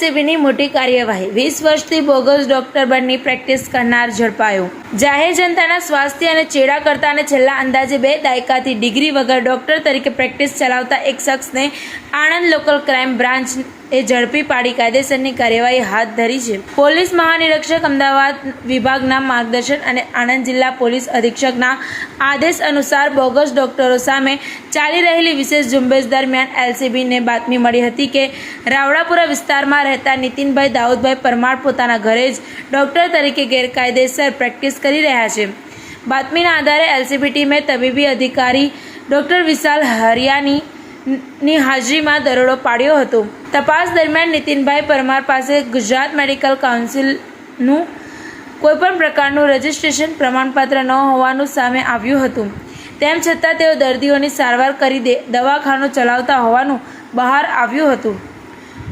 એલસીબીની મોટી કાર્યવાહી। 20 વર્ષથી બોગસ ડોક્ટર બનની પ્રેક્ટિસ કરનાર ઝડપાયો। જાહેર જનતાના સ્વાસ્થ્ય અને ચેડા કરતા અને છેલ્લા અંદાજે 2 દાયકાથી ડિગ્રી વગર ડોક્ટર તરીકે પ્રેક્ટિસ ચલાવતા એક શખ્સને આણંદ લોકલ ક્રાઇમ બ્રાન્ચ ઝડપી પાડી કાયદેસરની કાર્યવાહી હાથ ધરી છે। પોલીસ મહાનિરીક્ષક અમદાવાદ વિભાગના માર્ગદર્શન અને આણંદ જિલ્લા પોલીસ અધિક્ષકના આદેશ અનુસાર બોગસ ડોક્ટરો સામે ચાલી રહેલી વિશેષ ઝુંબેશ દરમિયાન એલસીબીને બાતમી મળી હતી કે રાવડાપુરા વિસ્તારમાં રહેતા નીતિનભાઈ દાઉદભાઈ પરમાર પોતાના ઘરે જ ડોક્ટર તરીકે ગેરકાયદેસર પ્રેક્ટિસ કરી રહ્યા છે। બાતમીના આધારે એલસીબી ટીમે તબીબી અધિકારી ડોક્ટર વિશાલ હરિયાની હાજરીમાં દરોડો પાડ્યો હતો। તપાસ દરમિયાન નીતિનભાઈ પરમાર પાસે ગુજરાત મેડિકલ કાઉન્સિલનું કોઈપણ પ્રકારનું રજિસ્ટ્રેશન પ્રમાણપત્ર ન હોવાનું સામે આવ્યું હતું। તેમ છતાં તેઓ દર્દીઓની સારવાર કરી દવાખાનું ચલાવતા હોવાનું બહાર આવ્યું હતું।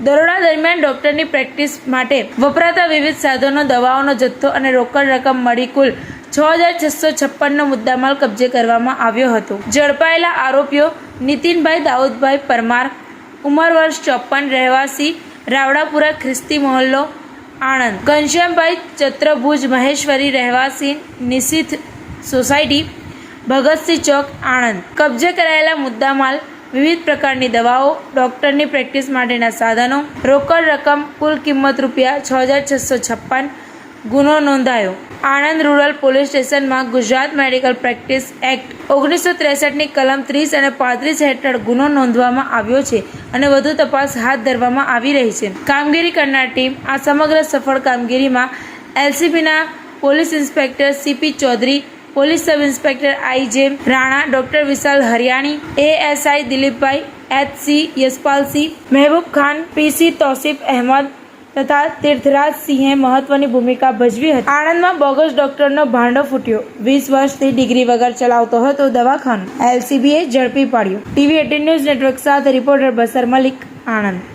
દરોડા દરમિયાન ડોક્ટરની પ્રેક્ટિસ માટે વપરાતા વિવિધ સાધનો, દવાઓનો જથ્થો અને રોકડ રકમ મળી કુલ 6,656નો મુદ્દામાલ કબજે કરવામાં આવ્યો હતો। ઝડપાયેલા આરોપીઓ નીતિનભાઈ દાઉદભાઈ પરમાર, ઉંમર વર્ષ 54, રહેવાસી રાવડાપુરા ખ્રિસ્તી મહોલ્લો આણંદ, ઘનશ્યામભાઈ ચત્રભુજ મહેશ્વરી, રહેવાસી નિશિથ સોસાયટી ભગતસિંહ ચોક આણંદ। કબજે કરાયેલા મુદ્દામાલ વિવિધ પ્રકારની દવાઓ, ડોક્ટરની પ્રેક્ટિસ માટેના સાધનો, રોકડ રકમ, કુલ કિંમત ₹6,656। ગુનો નોંધાયો। આણંદ રૂરલ પોલીસ સ્ટેશનમાં ગુજરાત મેડિકલ પ્રેક્ટિસ એક્ટ 1963ની કલમ 30 અને 35 હેઠળ ગુનો નોંધવામાં આવ્યો છે અને વધુ તપાસ હાથ ધરવામાં આવી રહી છે। કામગીરી કરનાર ટીમ આ સમગ્ર સફળ કામગીરીમાં એલસીબીના police inspector CP Chaudhary, police sub inspector I J. Rana, doctor Vishal Hariyani, ASI Dilipbhai, HC Yashpalsinh, Mehboob Khan, PC Tausif Ahmed તથા તીર્થરાજસિંહે મહત્વની ભૂમિકા ભજવી હતી। આણંદમાં બોગસ ડોક્ટરનો ભાંડો ફૂટ્યો। 20 વર્ષથી ડિગ્રી વગર ચલાવતો હતો દવાખાનું, એલસીબીએ ઝડપી પાડ્યો। ટીવી 18 ન્યૂઝ નેટવર્ક સાથે રિપોર્ટર બસર મલિક, આણંદ।